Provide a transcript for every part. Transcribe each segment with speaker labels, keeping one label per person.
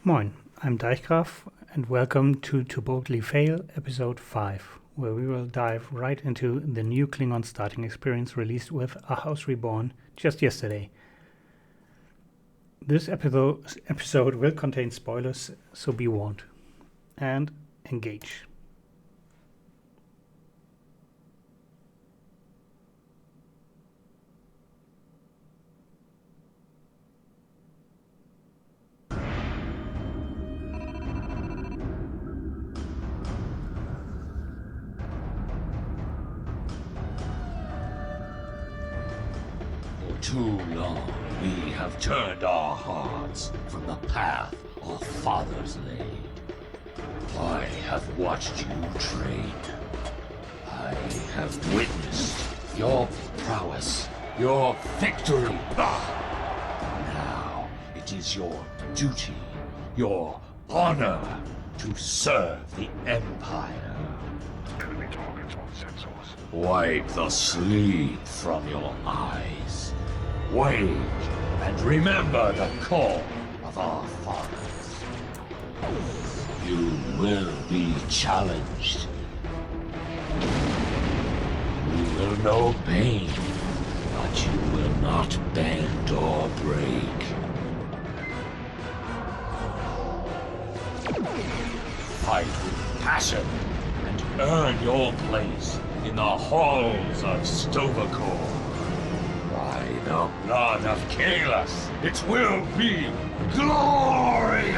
Speaker 1: Moin, I'm GaminGGraf and welcome to Boldly Fail episode 5, where we will dive right into the new Klingon starting experience released with A House Reborn just yesterday. This episode will contain spoilers, so be warned. And engage.
Speaker 2: Too long we have turned our hearts from the path our fathers laid. I have watched you train. I have witnessed your prowess, your victory. Now it is your duty, your honor to serve the Empire.
Speaker 3: Enemy targets on sensors.
Speaker 2: Wipe the sleep from your eyes. Wait and remember the call of our fathers. You will be challenged. You will know pain, but you will not bend or break. Fight with passion and earn your place in the halls of Stovacor. By the blood of Kalis, it will be glorious!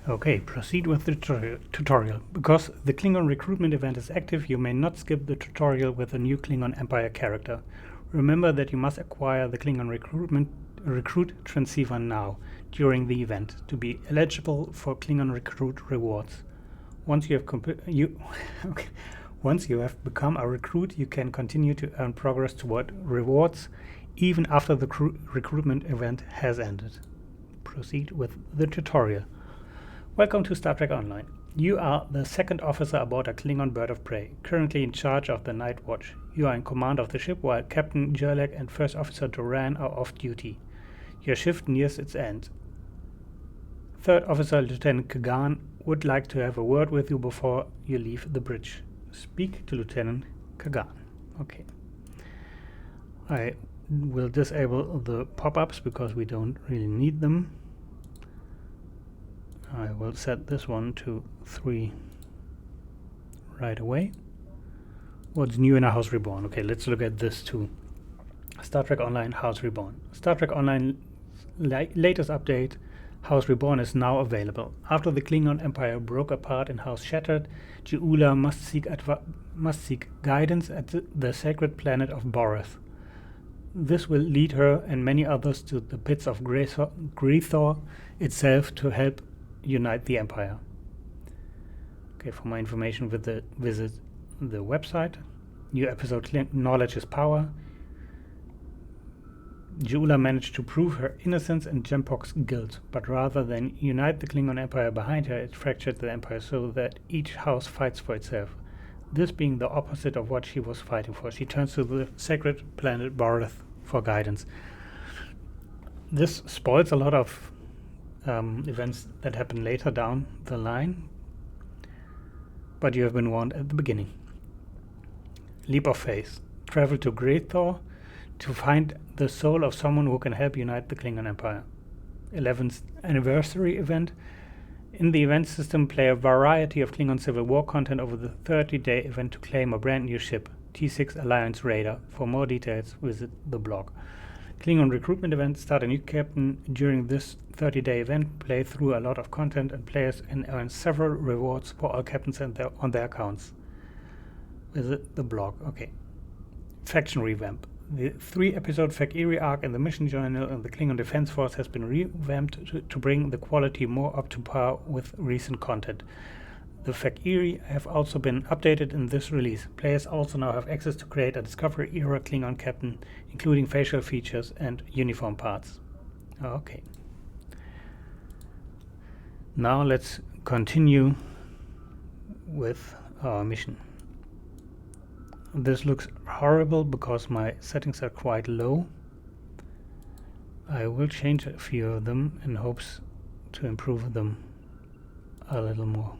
Speaker 1: Okay, proceed with the tutorial. Because the Klingon recruitment event is active, you may not skip the tutorial with a new Klingon Empire character. Remember that you must acquire the Klingon recruit transceiver now, during the event, to be eligible for Klingon recruit rewards. Once you have become a recruit, you can continue to earn progress toward rewards, even after the recruitment event has ended. Proceed with the tutorial. Welcome to Star Trek Online. You are the second officer aboard a Klingon bird of prey, currently in charge of the Night Watch. You are in command of the ship while Captain Jerlek and First Officer Duran are off duty. Your shift nears its end. Third Officer Lieutenant Kagan would like to have a word with you before you leave the bridge. Speak to Lieutenant Kagan. Okay. I will disable the pop-ups because we don't really need them. I will set this one to 3 right away. What's new in A House Reborn? Okay, let's look at this too. Star Trek Online House Reborn. Star Trek Online latest update, House Reborn, is now available. After the Klingon Empire broke apart and House Shattered, Je'ula must seek guidance at the sacred planet of Boreth. This will lead her and many others to the pits of Greethor itself to help unite the Empire. Okay, for more information visit the website. New episode Knowledge is Power. Je'ula managed to prove her innocence and Jempok's guilt, but rather than unite the Klingon Empire behind her, it fractured the Empire so that each house fights for itself. This being the opposite of what she was fighting for. She turns to the sacred planet Boreth for guidance. This spoils a lot of events that happen later down the line, but you have been warned at the beginning. Leap of faith. Travel to Greethor to find the soul of someone who can help unite the Klingon Empire. 11th anniversary event. In the event system, play a variety of Klingon Civil War content over the 30-day event to claim a brand new ship, T6 Alliance Raider. For more details, visit the blog. Klingon recruitment event. Start a new captain during this 30-day event. Play through a lot of content and players and earn several rewards for all captains on their accounts. Visit the blog. Okay. Faction revamp. The 3-episode Fak-Iri arc in the Mission Journal and the Klingon Defense Force has been revamped to bring the quality more up to par with recent content. The Fak-Iri have also been updated in this release. Players also now have access to create a Discovery-era Klingon captain, including facial features and uniform parts. Okay. Now let's continue with our mission. This looks horrible because my settings are quite low. I will change a few of them in hopes to improve them a little more.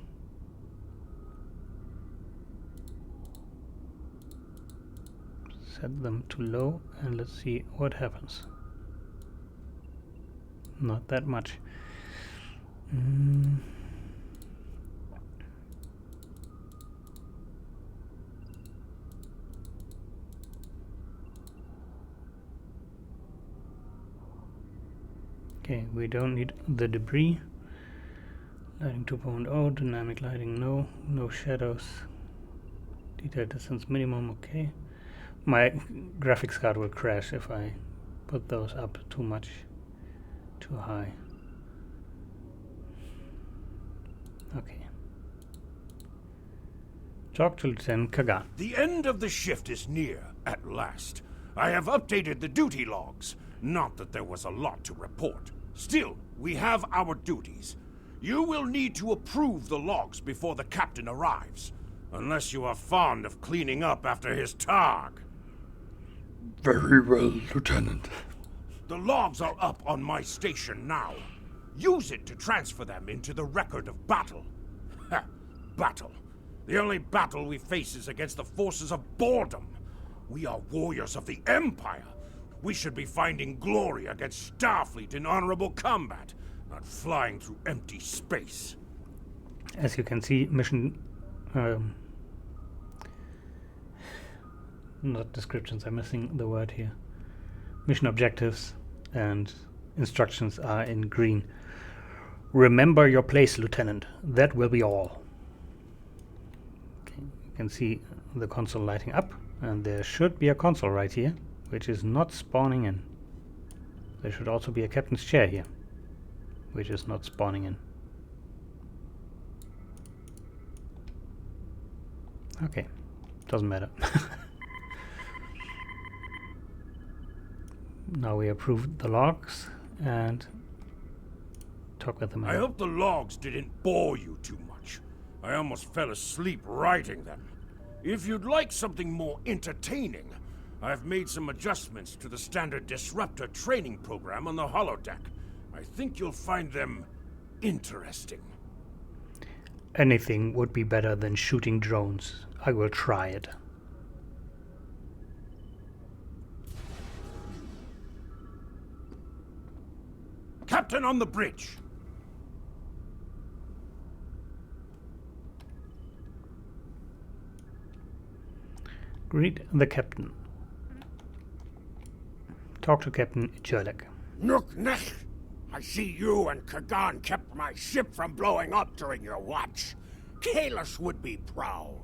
Speaker 1: Set them to low and let's see what happens. Not that much. Okay, we don't need the debris. Lighting 2.0, dynamic lighting no, no shadows. Detail distance minimum, okay. My graphics card will crash if I put those up too much, too high. Okay. Talk to Lieutenant Kagan.
Speaker 4: The end of the shift is near, at last. I have updated the duty logs. Not that there was a lot to report. Still, we have our duties. You will need to approve the logs before the captain arrives. Unless you are fond of cleaning up after his targ.
Speaker 3: Very well, Lieutenant.
Speaker 4: The logs are up on my station now. Use it to transfer them into the record of battle. Ha! Battle. The only battle we face is against the forces of boredom. We are warriors of the Empire. We should be finding glory against Starfleet in honorable combat, not flying through empty space.
Speaker 1: As you can see, mission... not descriptions, I'm missing the word here. Mission objectives and instructions are in green. Remember your place, Lieutenant. That will be all. Okay, you can see the console lighting up, and there should be a console right here, which is not spawning in. There should also be a captain's chair here, which is not spawning in. Okay, doesn't matter. Now we approved the logs and talk with them.
Speaker 4: I hope the logs didn't bore you too much. I almost fell asleep writing them. If you'd like something more entertaining, I've made some adjustments to the standard disruptor training program on the holodeck. I think you'll find them interesting.
Speaker 1: Anything would be better than shooting drones. I will try it.
Speaker 4: Captain on the bridge!
Speaker 1: Greet the captain. Talk to Captain Jurlek.
Speaker 5: Nook Nech! I see you and Kagan kept my ship from blowing up during your watch. Kalis would be proud.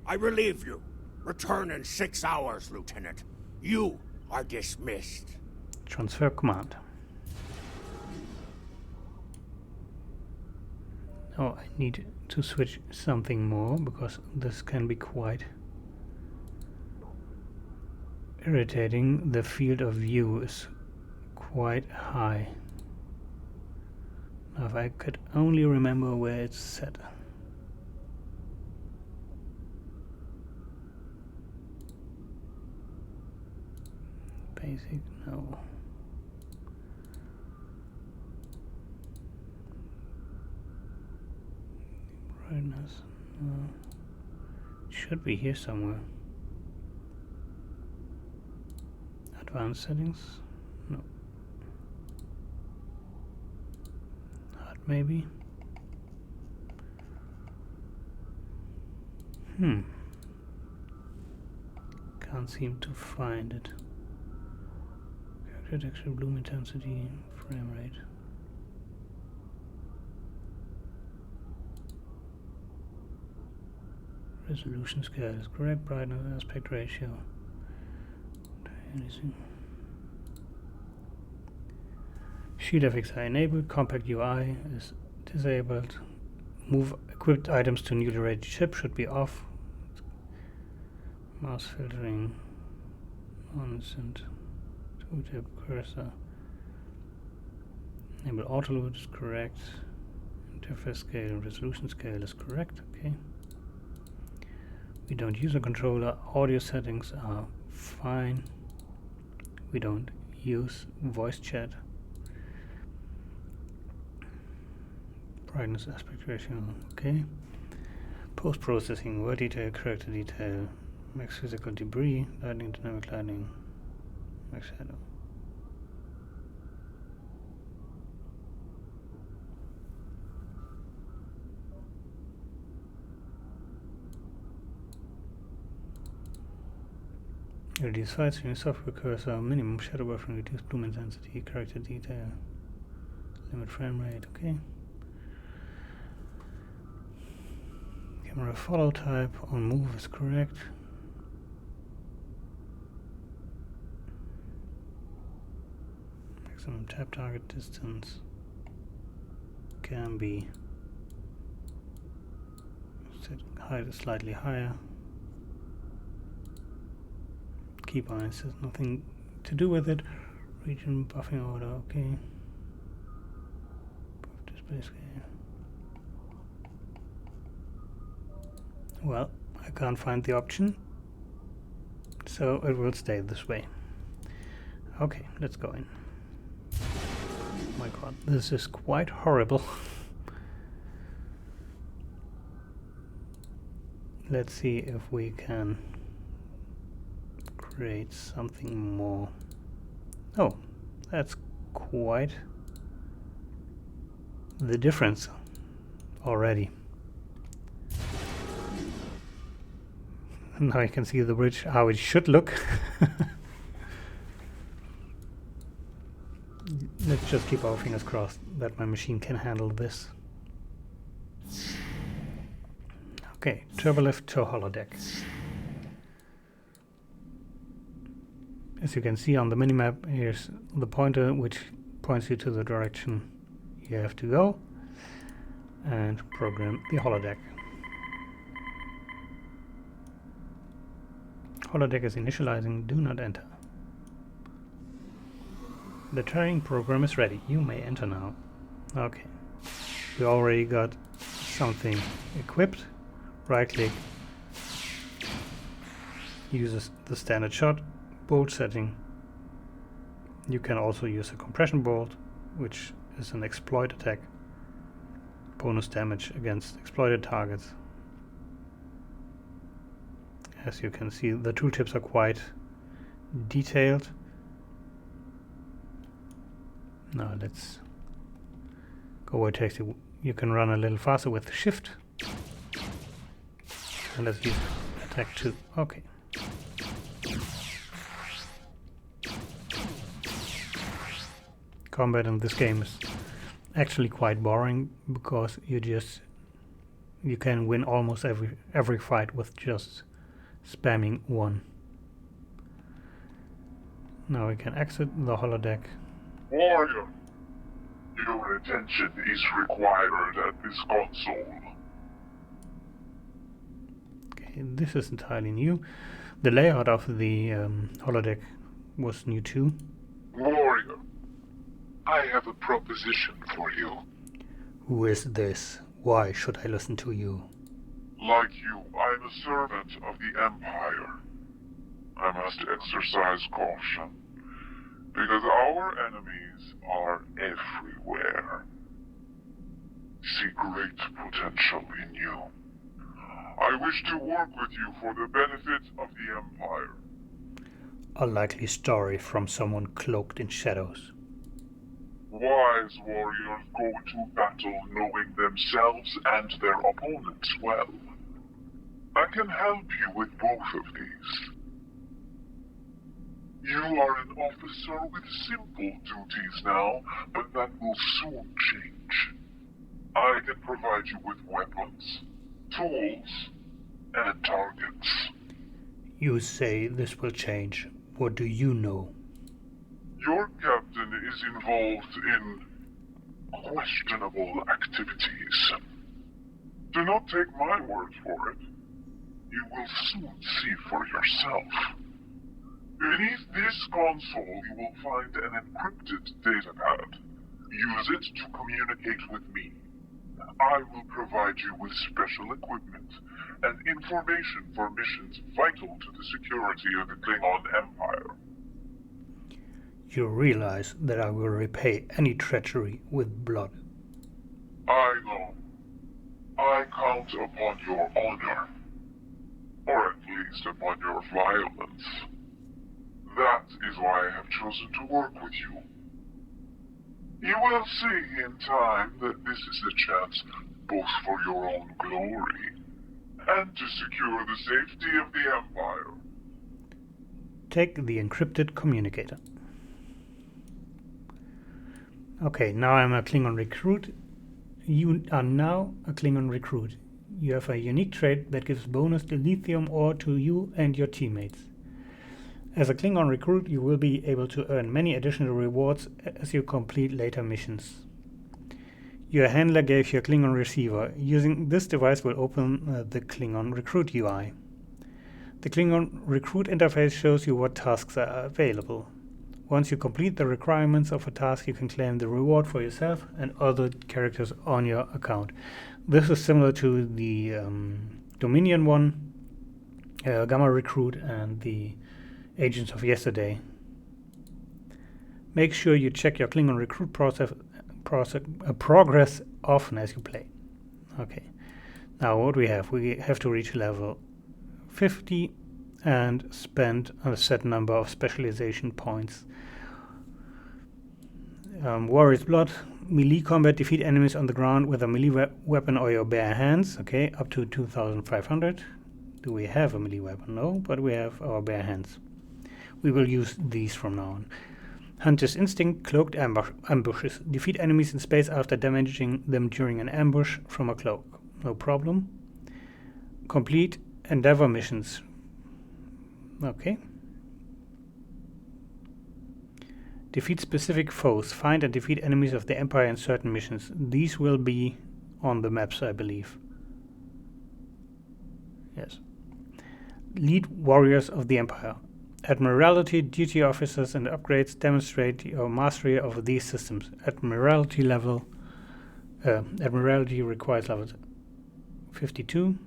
Speaker 5: I relieve you. Return in 6 hours, Lieutenant. You are dismissed.
Speaker 1: Transfer command. Oh, I need to switch something more because this can be quite irritating. The field of view is quite high. Now if I could only remember where it's set. Basic, no. Brightness, no. It should be here somewhere. Advanced settings, no. HUD maybe. Can't seem to find it. Character texture, bloom intensity, frame rate. Resolution scale is correct. Brightness, aspect ratio. Anything. Sheet FX are enabled. Compact UI is disabled. Move equipped items to newly rated ship should be off. Mouse filtering. Nonsense. Tooltip cursor. Enable auto load is correct. Interface scale and resolution scale is correct. Okay. We don't use a controller. Audio settings are fine. We don't use voice chat. Brightness, aspect ratio, okay. Post-processing, word detail, character detail, max physical debris, lighting, dynamic lighting, max shadow. Reduce side stream, software cursor, minimum shadow buffering, reduce bloom intensity, character detail, limit frame rate, okay. Camera follow type on move is correct. Maximum tap target distance can be set height is slightly higher. Keybinds has nothing to do with it. Region buffing order, okay. Display scale. Well, I can't find the option, so it will stay this way. Okay, let's go in. Oh my god, this is quite horrible. Let's see if we can create something more. Oh, that's quite the difference already. Now you can see the bridge, how it should look. Let's just keep our fingers crossed that my machine can handle this. Okay, turbolift to holodeck. As you can see on the minimap, here's the pointer which points you to the direction you have to go, and program the holodeck. Holodeck is initializing, do not enter. The training program is ready, you may enter now. Okay, we already got something equipped. Right click, uses the standard shot, bolt setting. You can also use a compression bolt, which is an exploit attack. Bonus damage against exploited targets. As you can see, the tooltips are quite detailed. Now let's go where it takes you. You can run a little faster with shift. And let's use attack 2. Okay. Combat in this game is actually quite boring because you can win almost every fight with just spamming 1. Now we can exit the holodeck.
Speaker 6: Warrior, your attention is required at this console.
Speaker 1: Okay, this is entirely new. The layout of the holodeck was new too.
Speaker 6: Warrior, I have a proposition for you.
Speaker 1: Who is this? Why should I listen to you?
Speaker 6: Like you, I'm a servant of the Empire. I must exercise caution, because our enemies are everywhere. See great potential in you. I wish to work with you for the benefit of the Empire.
Speaker 1: A likely story from someone cloaked in shadows.
Speaker 6: Wise warriors go to battle knowing themselves and their opponents well. I can help you with both of these. You are an officer with simple duties now, but that will soon change. I can provide you with weapons, tools, and targets.
Speaker 1: You say this will change. What do you know?
Speaker 6: Your captain is involved in questionable activities. Do not take my word for it. You will soon see for yourself. Beneath this console, you will find an encrypted datapad. Use it to communicate with me. I will provide you with special equipment and information for missions vital to the security of the Klingon Empire.
Speaker 1: You realize that I will repay any treachery with blood.
Speaker 6: I know. I count upon your honor. Or at least upon your violence. That is why I have chosen to work with you. You will see in time that this is a chance both for your own glory and to secure the safety of the Empire.
Speaker 1: Take the encrypted communicator. Okay, now I'm a Klingon recruit. You are now a Klingon recruit. You have a unique trait that gives bonus to lithium ore to you and your teammates. As a Klingon recruit, you will be able to earn many additional rewards as you complete later missions. Your handler gave you a Klingon receiver. Using this device will open the Klingon recruit UI. The Klingon recruit interface shows you what tasks are available. Once you complete the requirements of a task, you can claim the reward for yourself and other characters on your account. This is similar to the Dominion one, Gamma Recruit, and the Agents of Yesterday. Make sure you check your Klingon recruit progress often as you play. Okay, now what we have to reach level 50 and spend a set number of specialization points. Warrior's Blood, melee combat, defeat enemies on the ground with a melee weapon or your bare hands. Okay, up to 2,500. Do we have a melee weapon? No, but we have our bare hands. We will use these from now on. Hunter's Instinct, cloaked ambushes. Defeat enemies in space after damaging them during an ambush from a cloak. No problem. Complete Endeavor missions. Okay. Defeat specific foes. Find and defeat enemies of the Empire in certain missions. These will be on the maps, I believe. Yes. Lead warriors of the Empire. Admiralty, duty officers, and upgrades demonstrate your mastery of these systems. Admiralty requires level 52.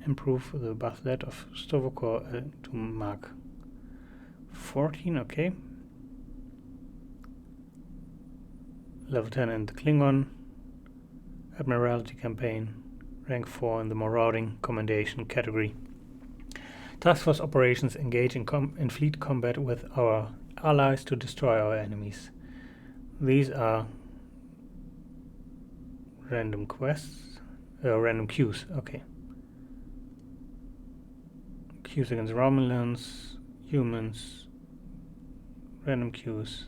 Speaker 1: Improve the Bathlet of Stovokor to Mark 14. Okay. Level 10 in the Klingon Admiralty campaign. Rank 4 in the Marauding Commendation category. Task Force operations engage in fleet combat with our allies to destroy our enemies. These are random quests, random queues. Okay. Queues against Romulans, humans, random queues,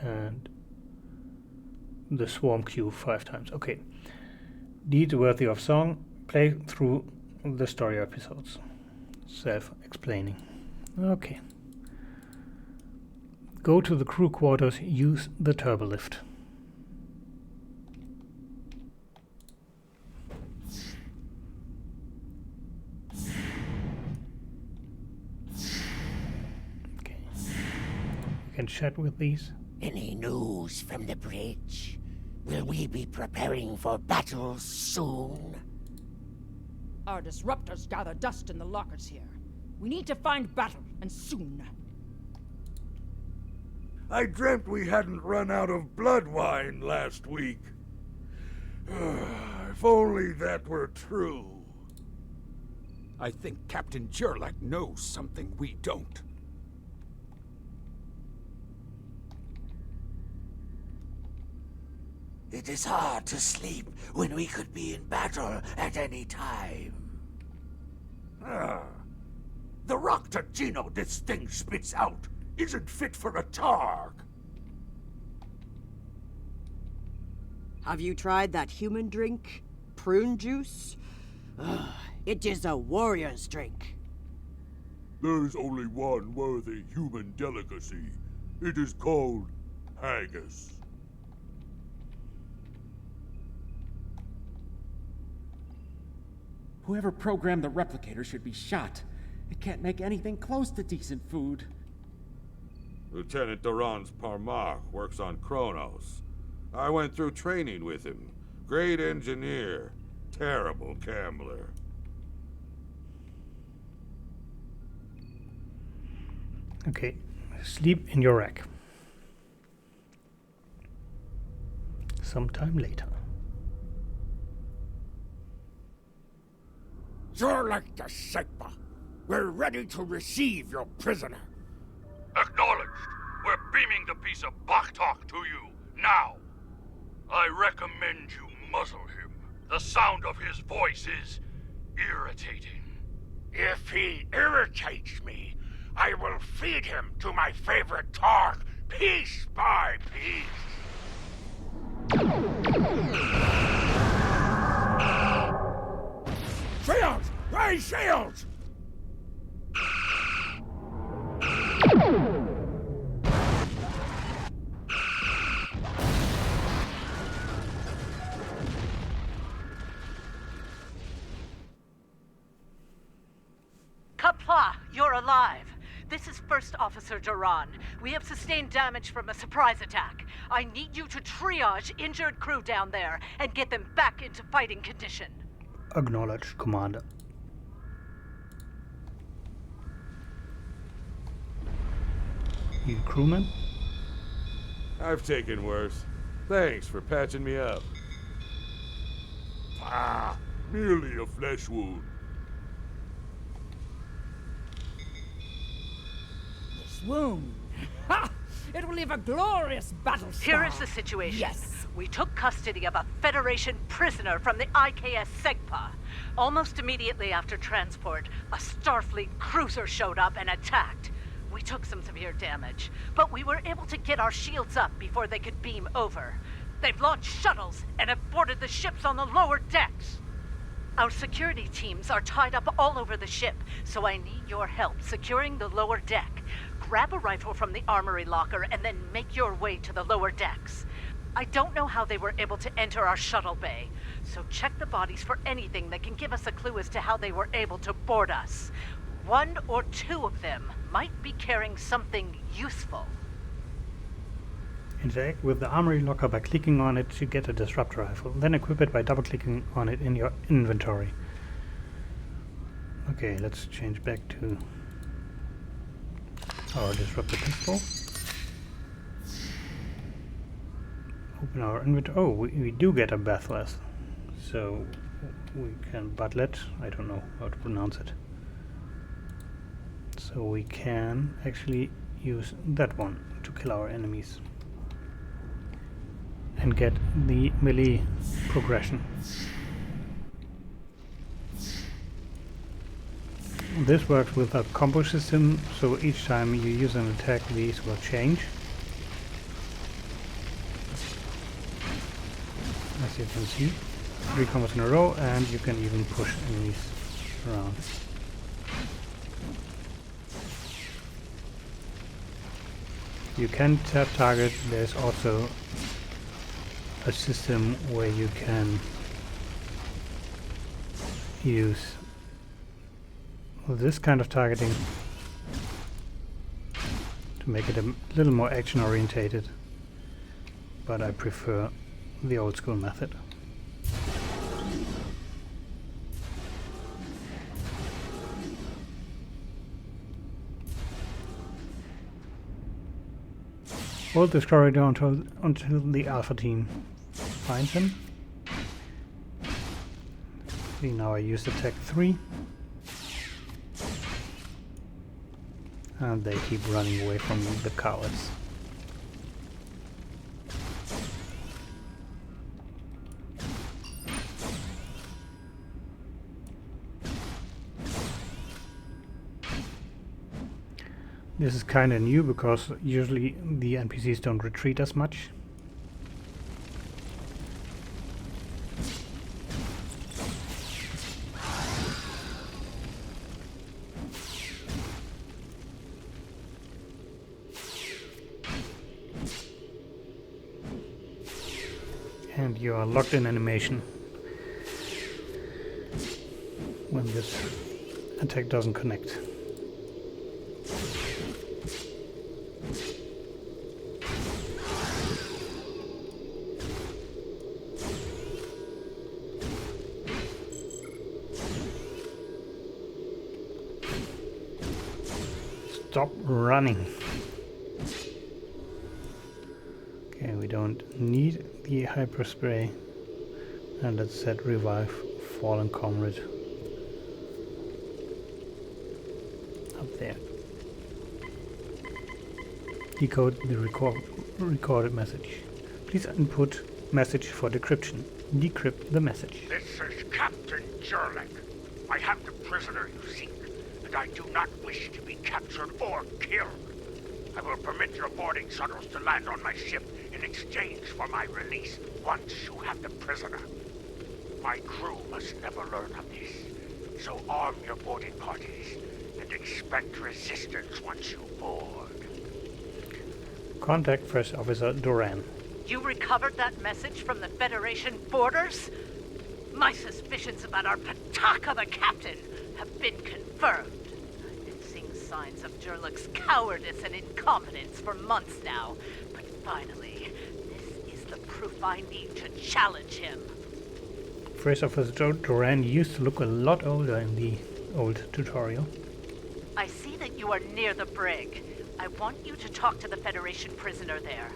Speaker 1: and the swarm queue 5 times. Okay. Deeds worthy of song. Play through the story episodes. Self-explaining. Okay. Go to the crew quarters. Use the turbolift. Okay. You can chat with these.
Speaker 5: Any news from the bridge? Will we be preparing for battle soon?
Speaker 7: Our disruptors gather dust in the lockers here. We need to find battle, and soon.
Speaker 3: I dreamt we hadn't run out of blood wine last week. If only that were true.
Speaker 8: I think Captain Gerlach knows something we don't.
Speaker 5: It is hard to sleep when we could be in battle at any time. The Roctagino this thing spits out isn't fit for a Targ.
Speaker 9: Have you tried that human drink? Prune juice? It is a warrior's drink.
Speaker 3: There's only one worthy human delicacy. It is called haggis.
Speaker 10: Whoever programmed the replicator should be shot. It can't make anything close to decent food.
Speaker 11: Lieutenant Doran's Parmar works on Kronos.
Speaker 3: I went through training with him. Great engineer. Terrible gambler.
Speaker 1: Okay, sleep in your rack. Sometime later.
Speaker 5: Jorlek the Sigma, we're ready to receive your prisoner.
Speaker 11: Acknowledged. We're beaming the piece of Baktok to you, now. I recommend you muzzle him. The sound of his voice is irritating.
Speaker 5: If he irritates me, I will feed him to my favorite targ, piece by piece. Shields! Raise shields!
Speaker 12: Kapla, you're alive. This is First Officer Duran. We have sustained damage from a surprise attack. I need you to triage injured crew down there and get them back into fighting condition.
Speaker 1: Acknowledged, Commander. You crewman?
Speaker 3: I've taken worse. Thanks for patching me up.
Speaker 5: Ah, merely a flesh wound.
Speaker 7: This wound. Ha! It will leave a glorious battle scar.
Speaker 12: Here is the situation.
Speaker 7: Yes.
Speaker 12: We took custody of a Federation prisoner from the IKS Segpa. Almost immediately after transport, a Starfleet cruiser showed up and attacked. We took some severe damage, but we were able to get our shields up before they could beam over. They've launched shuttles and have boarded the ships on the lower decks. Our security teams are tied up all over the ship, so I need your help securing the lower deck. Grab a rifle from the armory locker and then make your way to the lower decks. I don't know how they were able to enter our shuttle bay, so check the bodies for anything that can give us a clue as to how they were able to board us. One or two of them might be carrying something useful.
Speaker 1: Interact with the armory locker by clicking on it to get a disruptor rifle. Then equip it by double-clicking on it in your inventory. Okay, let's change back to our disruptor pistol. Open our inventory. Oh, we do get a Bathless. So we can Butlet. I don't know how to pronounce it. So we can actually use that one to kill our enemies and get the melee progression. This works with a combo system, so each time you use an attack these will change. As you can see, 3 combos in a row, and you can even push enemies around. You can tap target. There's also a system where you can use this kind of targeting to make it a little more action orientated, but I prefer the old school method. Hold this corridor until the Alpha team finds him. See, now I use attack 3. And they keep running away from the cowards. This is kind of new because usually the NPCs don't retreat as much. And you are locked in animation when this attack doesn't connect. Stop running. Okay, we don't need the hyper spray. And let's set revive fallen comrade. Up there. Decode the recorded message. Please input message for decryption. Decrypt the message.
Speaker 5: This is Captain Jurlik. I have the prisoner you seek, and I do not wish to be captured or killed. I will permit your boarding shuttles to land on my ship in exchange for my release once you have the prisoner. My crew must never learn of this, so arm your boarding parties and expect resistance once you board.
Speaker 1: Contact First Officer Duran.
Speaker 12: You recovered that message from the Federation borders? My suspicions about our Pataka the Captain have been confirmed. I've been seeing signs of Jurlik's cowardice and incompetence for months now, but finally, this is the proof I need to challenge him.
Speaker 1: First Officer Duran used to look a lot older in the old tutorial.
Speaker 12: I see that you are near the brig. I want you to talk to the Federation prisoner there.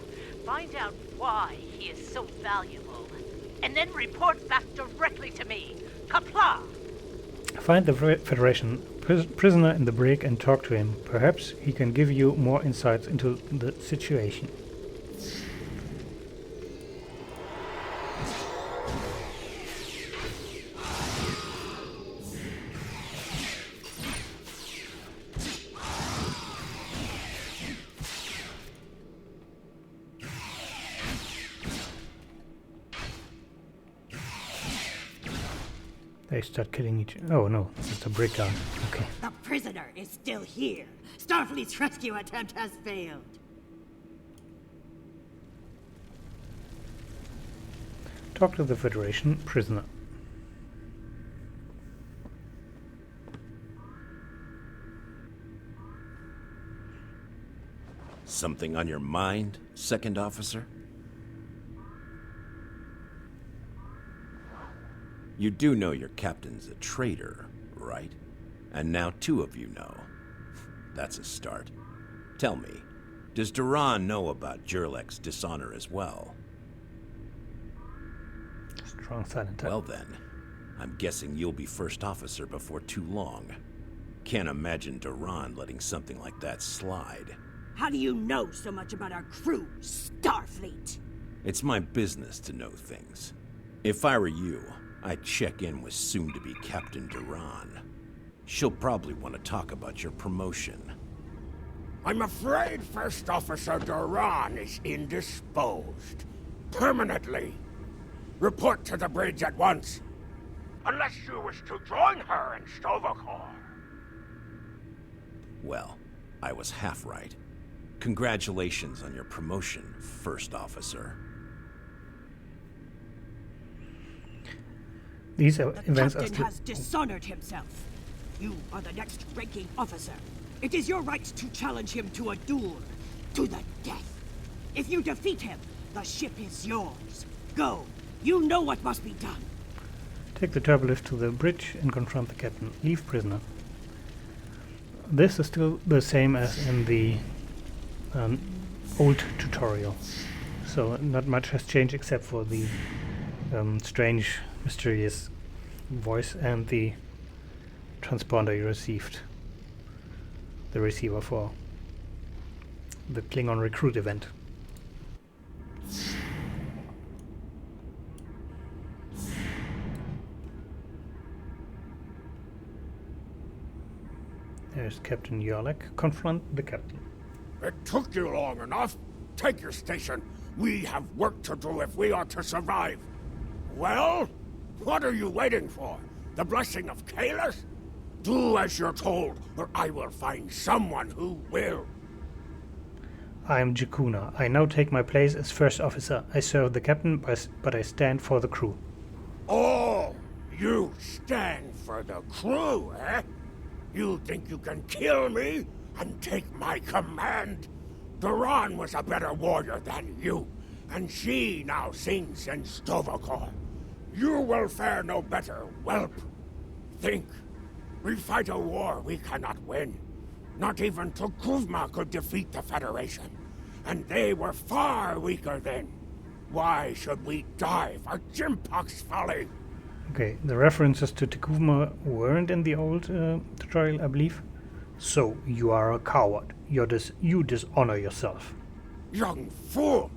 Speaker 12: Find out why he is so valuable. And then report back directly to me. Kapla!
Speaker 1: Find the Federation prisoner in the brig and talk to him. Perhaps he can give you more insights into the situation. They start killing each other. Oh no, it's a breakdown. Okay.
Speaker 9: The prisoner is still here. Starfleet's rescue attempt has failed.
Speaker 1: Talk to the Federation prisoner.
Speaker 4: Something on your mind, Second Officer? You do know your captain's a traitor, right? And now two of you know. That's a start. Tell me, does Duran know about Jurlik's dishonor as well?
Speaker 1: Strong silent type.
Speaker 4: Well then, I'm guessing you'll be first officer before too long. Can't imagine Duran letting something like that slide.
Speaker 9: How do you know so much about our crew, Starfleet?
Speaker 4: It's my business to know things. If I were you, I'd check in with soon-to-be Captain Duran. She'll probably want to talk about your promotion.
Speaker 5: I'm afraid First Officer Duran is indisposed. Permanently. Report to the bridge at once. Unless you wish to join her in Stovokor.
Speaker 4: Well, I was half right. Congratulations on your promotion, First Officer.
Speaker 1: These
Speaker 9: The
Speaker 1: events are
Speaker 9: captain
Speaker 1: still...
Speaker 9: has dishonored himself. You are the next ranking officer. It is your right to challenge him to a duel, to the death. If you defeat him, the ship is yours. Go. You know what must be done.
Speaker 1: Take the turbolift to the bridge and confront the captain. Leave prisoner. This is still the same as in the old tutorial. So not much has changed except for the strange, mysterious voice and the transponder you received. The receiver for the Klingon recruit event. There's Captain Jurlik. Confront the captain.
Speaker 5: It took you long enough. Take your station. We have work to do if we are to survive. Well, what are you waiting for? The blessing of Kalis? Do as you're told, or I will find someone who will.
Speaker 1: I am Jakuna. I now take my place as first officer. I serve the captain, but I stand for the crew.
Speaker 5: Oh, you stand for the crew, eh? You think you can kill me and take my command? Duran was a better warrior than you, and she now sings in Stovokor. You will fare no better, whelp. Think. We fight a war we cannot win. Not even Tukuvma could defeat the Federation. And they were far weaker then. Why should we die for Jimpok's folly?
Speaker 1: Okay, the references to Tekuvma weren't in the old tutorial, I believe. So, you are a coward. You dishonor yourself.
Speaker 5: Young fool!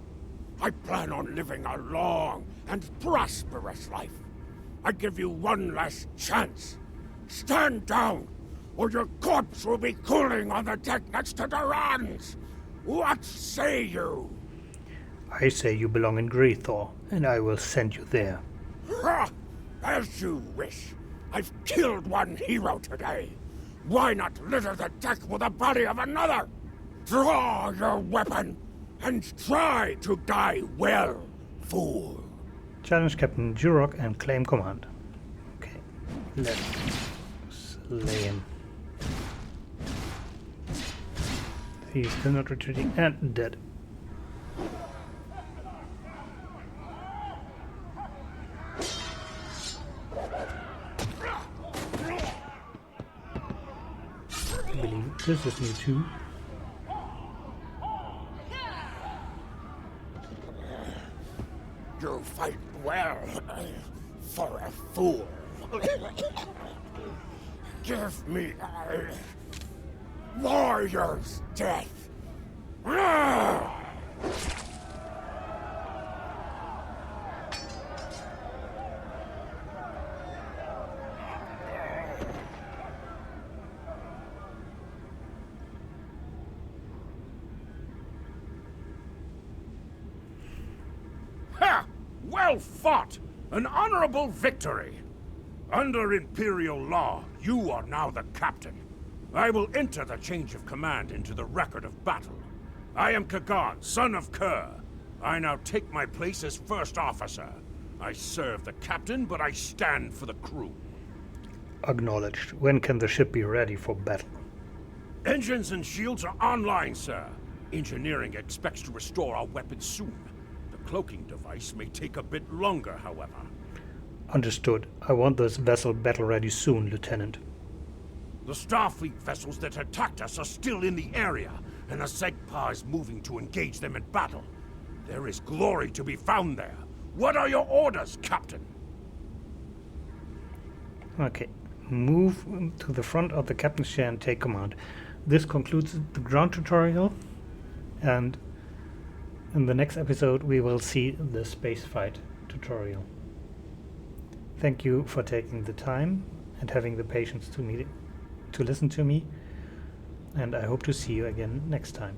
Speaker 5: I plan on living a long and prosperous life. I give you one last chance. Stand down, or your corpse will be cooling on the deck next to Duran's. What say you?
Speaker 1: I say you belong in Greythor, and I will send you there.
Speaker 5: Ha! As you wish. I've killed one hero today. Why not litter the deck with the body of another? Draw your weapon, and try to die well, fool.
Speaker 1: Challenge Captain Jurok and claim command. Okay, let's slay him. He's still not retreating and dead. I believe this is new too.
Speaker 5: You fight well for a fool. Give me a warrior's death. Ha! Well fought! An honorable victory! Under Imperial law, you are now the captain. I will enter the change of command into the record of battle. I am Kagan, son of Kerr. I now take my place as first officer. I serve the captain, but I stand for the crew.
Speaker 1: Acknowledged. When can the ship be ready for battle?
Speaker 5: Engines and shields are online, sir. Engineering expects to restore our weapons soon. The cloaking device may take a bit longer, however.
Speaker 1: Understood. I want this vessel battle ready soon, Lieutenant.
Speaker 5: The Starfleet vessels that attacked us are still in the area, and the Segpa is moving to engage them in battle. There is glory to be found there. What are your orders, Captain?
Speaker 1: Okay. Move to the front of the captain's chair and take command. This concludes the ground tutorial, and in the next episode we will see the space fight tutorial. Thank you for taking the time and having the patience to listen to me, and I hope to see you again next time.